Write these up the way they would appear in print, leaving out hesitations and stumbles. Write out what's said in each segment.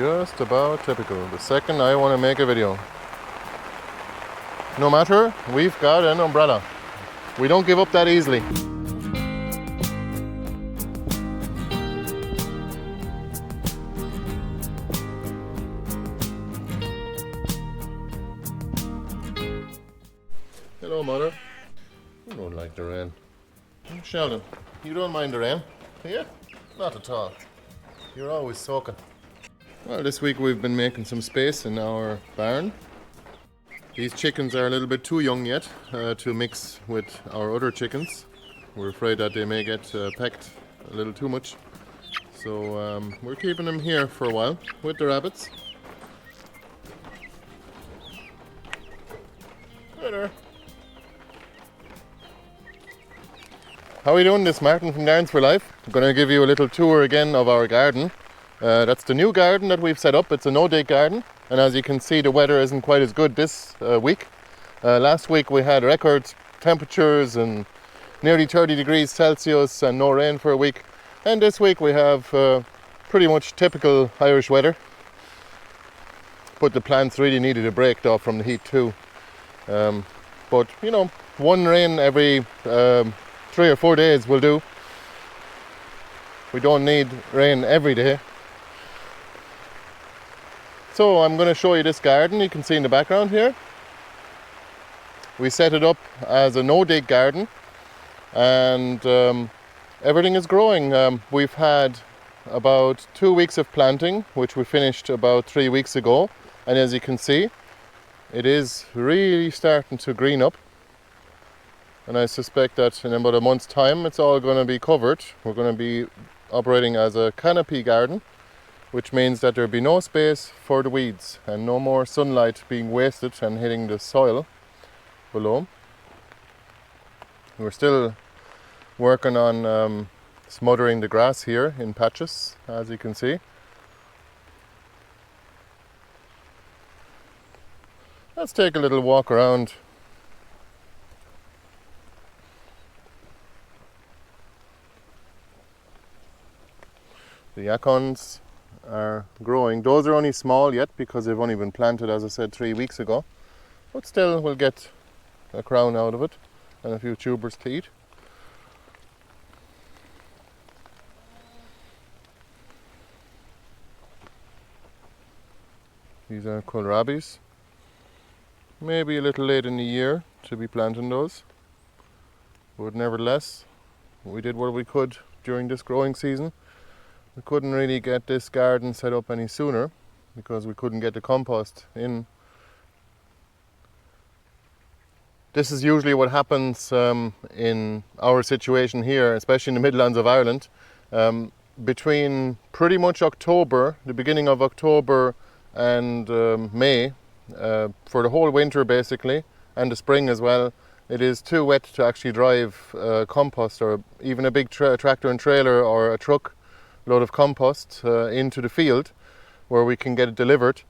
just about typical. The second I want to make a video, no matter, we've got an umbrella. We don't give up that easily. Hello, Mother. You don't like the rain. Sheldon, you don't mind the rain, do you? Not at all. You're always soaking. Well, this week we've been making some space in our barn. These chickens are a little bit too young yet to mix with our other chickens. We're afraid that they may get pecked a little too much. So we're keeping them here for a while with the rabbits. Hi there. How are you doing? This Martin from Gardens for Life. I'm going to give you a little tour again of our garden. That's the new garden that we've set up. It's a no-dig garden, and as you can see, the weather isn't quite as good this week. Last week we had record temperatures and nearly 30 degrees Celsius and no rain for a week, and this week we have pretty much typical Irish weather, but the plants really needed a break though from the heat too. But you know, one rain every 3 or 4 days will do. We don't need rain every day. So I'm going to show you this garden you can see in the background here. We set it up as a no-dig garden, and everything is growing. We've had about 2 weeks of planting, which we finished about 3 weeks ago, and as you can see, it is really starting to green up. And I suspect that in about a month's time it's all going to be covered. We're going to be operating as a canopy garden, which means that there'll be no space for the weeds and no more sunlight being wasted and hitting the soil below. We're still working on smothering the grass here in patches, as you can see. Let's take a little walk around. The acorns are growing. Those are only small yet because they've only been planted, as I said, 3 weeks ago. But still, we'll get a crown out of it and a few tubers to eat. These are kohlrabis. Maybe a little late in the year to be planting those. But nevertheless, we did what we could during this growing season. We couldn't really get this garden set up any sooner because we couldn't get the compost in. This is usually what happens in our situation here, especially in the Midlands of Ireland. Between pretty much October, the beginning of October and May, for the whole winter basically, and the spring as well, it is too wet to actually drive compost or even a big tractor and trailer or a truck load of compost into the field where we can get it delivered.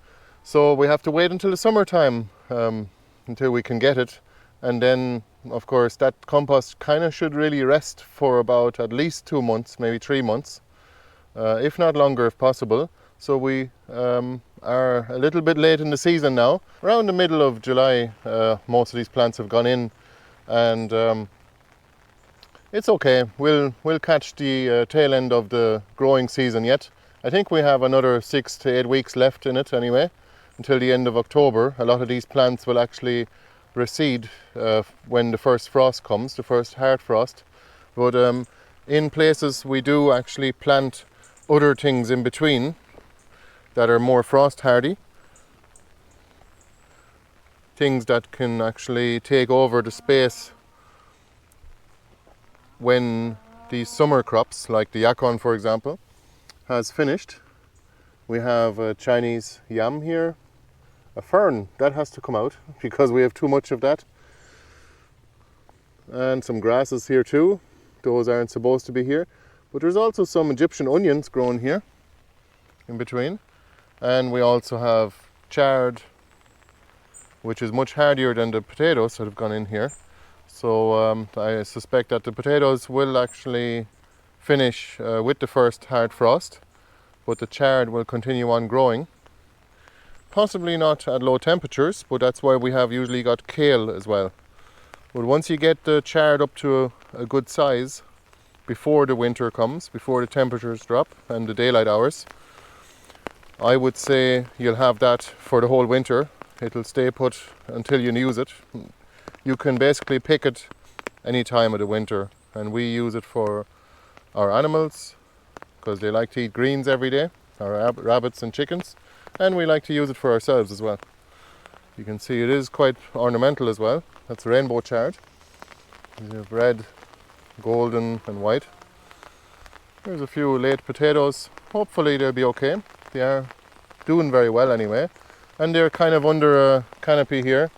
So we have to wait until the summertime until we can get it, and then of course that compost kind of should really rest for about at least 2 months, maybe 3 months, if not longer if possible. So we are a little bit late in the season now. Around the middle of July most of these plants have gone in, and it's okay. We'll catch the tail end of the growing season yet. I think we have another 6 to 8 weeks left in it anyway, until the end of October. A lot of these plants will actually recede when the first frost comes, the first hard frost. But in places we do actually plant other things in between that are more frost hardy. Things that can actually take over the space when these summer crops, like the acorn for example, has finished. We have a Chinese yam here, a fern, that has to come out because we have too much of that. And some grasses here too, those aren't supposed to be here. But there's also some Egyptian onions growing here in between. And we also have chard, which is much hardier than the potatoes that have gone in here. So I suspect that the potatoes will actually finish with the first hard frost. but the chard will continue on growing. Possibly not at low temperatures, but that's why we have usually got kale as well. But once you get the chard up to a good size, before the winter comes, before the temperatures drop and the daylight hours, I would say you'll have that for the whole winter. It'll stay put until you use it. You can basically pick it any time of the winter, and we use it for our animals because they like to eat greens every day, our rabbits and chickens, and we like to use it for ourselves as well. You can see it is quite ornamental as well. That's rainbow chard. You have red, golden and white. There's a few late potatoes. Hopefully they'll be okay. They are doing very well anyway, and they're kind of under a canopy here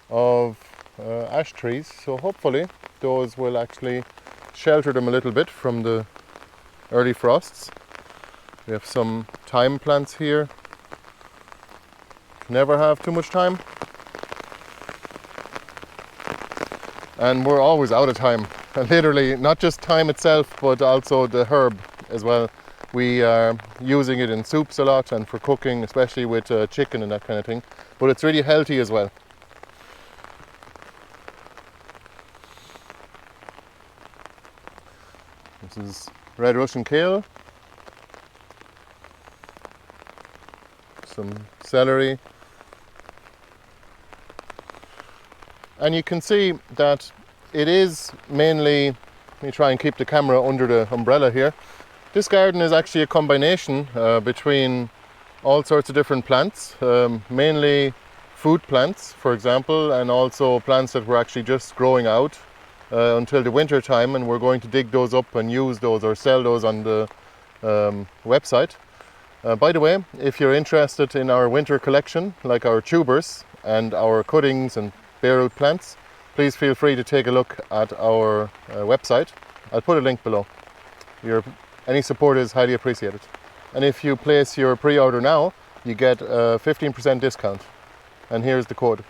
of ash trees, so hopefully those will actually shelter them a little bit from the early frosts. We have some thyme plants here. Never have too much time, and we're always out of thyme, and literally not just thyme itself but also the herb as well. We are using it in soups a lot and for cooking, especially with chicken and that kind of thing, but it's really healthy as well. This is red Russian kale, some celery, and you can see that it is mainly, let me try and keep the camera under the umbrella here. This garden is actually a combination between all sorts of different plants, mainly food plants, for example, and also plants that were actually just growing out until the winter time, and we're going to dig those up and use those or sell those on the website. By the way, if you're interested in our winter collection, like our tubers and our cuttings and bare root plants, please feel free to take a look at our website. I'll put a link below. Any support is highly appreciated. And if you place your pre-order now, you get a 15% discount. And here's the code.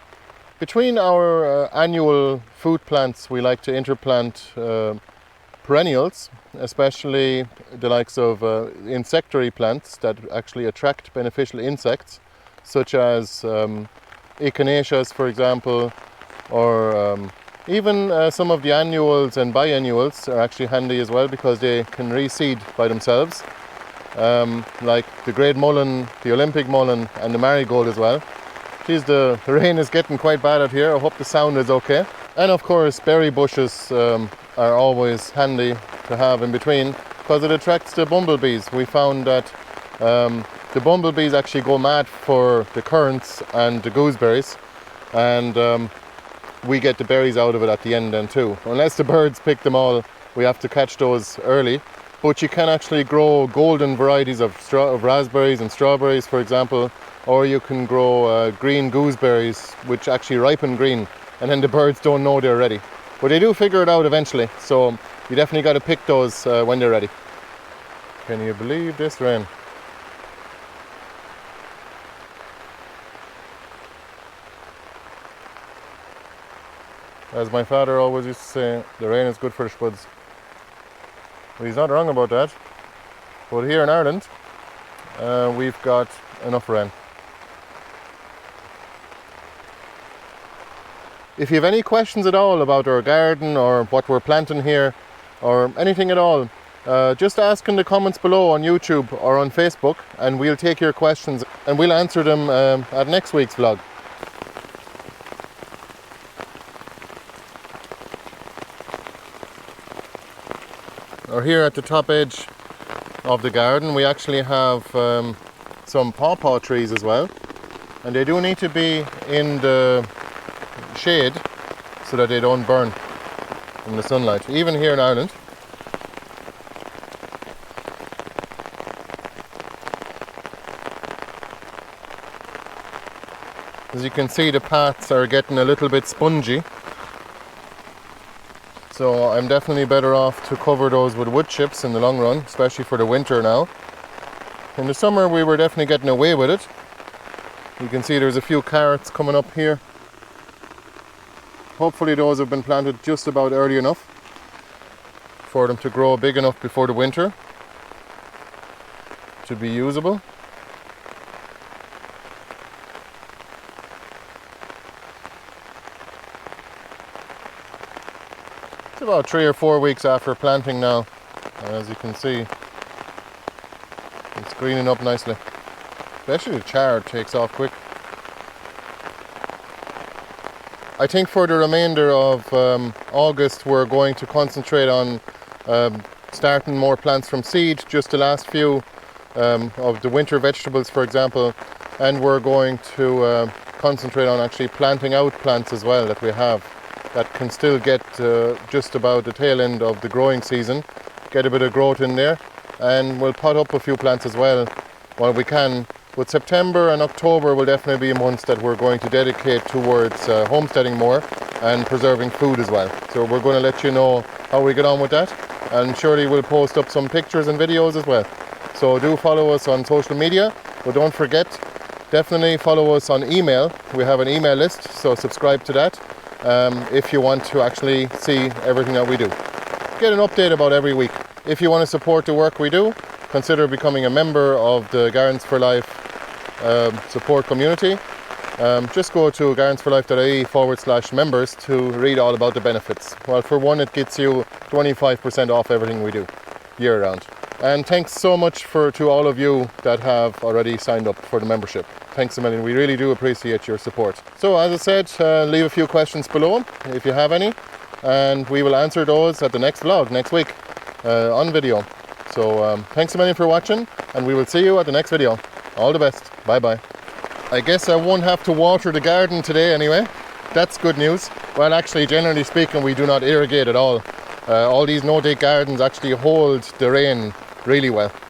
Between our annual food plants, we like to interplant perennials, especially the likes of insectary plants that actually attract beneficial insects, such as echinaceas, for example, or even some of the annuals and biennials are actually handy as well because they can reseed by themselves, like the great mullein, the Olympic mullein and the marigold as well. Geez, the rain is getting quite bad out here. I hope the sound is okay. And of course berry bushes are always handy to have in between because it attracts the bumblebees. We found that the bumblebees actually go mad for the currants and the gooseberries, and we get the berries out of it at the end then too. Unless the birds pick them all, we have to catch those early. But you can actually grow golden varieties of raspberries and strawberries, for example, or you can grow green gooseberries which actually ripen green, and then the birds don't know they're ready. But they do figure it out eventually, so you definitely got to pick those when they're ready. Can you believe this rain? As my father always used to say, the rain is good for the spuds. Well, he's not wrong about that. But here in Ireland, we've got enough rain. If you have any questions at all about our garden or what we're planting here, or anything at all, just ask in the comments below on YouTube or on Facebook, and we'll take your questions and we'll answer them at next week's vlog. Or here at the top edge of the garden, we actually have some pawpaw trees as well, and they do need to be in the shade so that they don't burn in the sunlight, even here in Ireland. As you can see, the paths are getting a little bit spongy, so I'm definitely better off to cover those with wood chips in the long run, especially for the winter now. In the summer we were definitely getting away with it. You can see there's a few carrots coming up here. Hopefully those have been planted just about early enough for them to grow big enough before the winter to be usable. It's about 3 or 4 weeks after planting now, and as you can see, it's greening up nicely. Especially the chard takes off quick. I think for the remainder of August we're going to concentrate on starting more plants from seed, just the last few of the winter vegetables, for example, and we're going to concentrate on actually planting out plants as well that we have that can still get just about the tail end of the growing season, get a bit of growth in there, and we'll pot up a few plants as well while we can. But September and October will definitely be months that we're going to dedicate towards homesteading more and preserving food as well. So we're going to let you know how we get on with that, and surely we'll post up some pictures and videos as well. So do follow us on social media, but don't forget, definitely follow us on email. We have an email list, so subscribe to that if you want to actually see everything that we do. Get an update about every week. If you want to support the work we do, consider becoming a member of the Gardens for Life support community. Just go to gardensforlife.ie/members to read all about the benefits. Well, for one, it gets you 25% off everything we do year round. And thanks so much to all of you that have already signed up for the membership. Thanks a million. We really do appreciate your support. So as I said, leave a few questions below if you have any, and we will answer those at the next vlog next week on video. So thanks a million for watching, and we will see you at the next video. All the best. Bye bye. I guess I won't have to water the garden today anyway. That's good news. Well, actually, generally speaking, we do not irrigate at all. All these no-dig gardens actually hold the rain really well.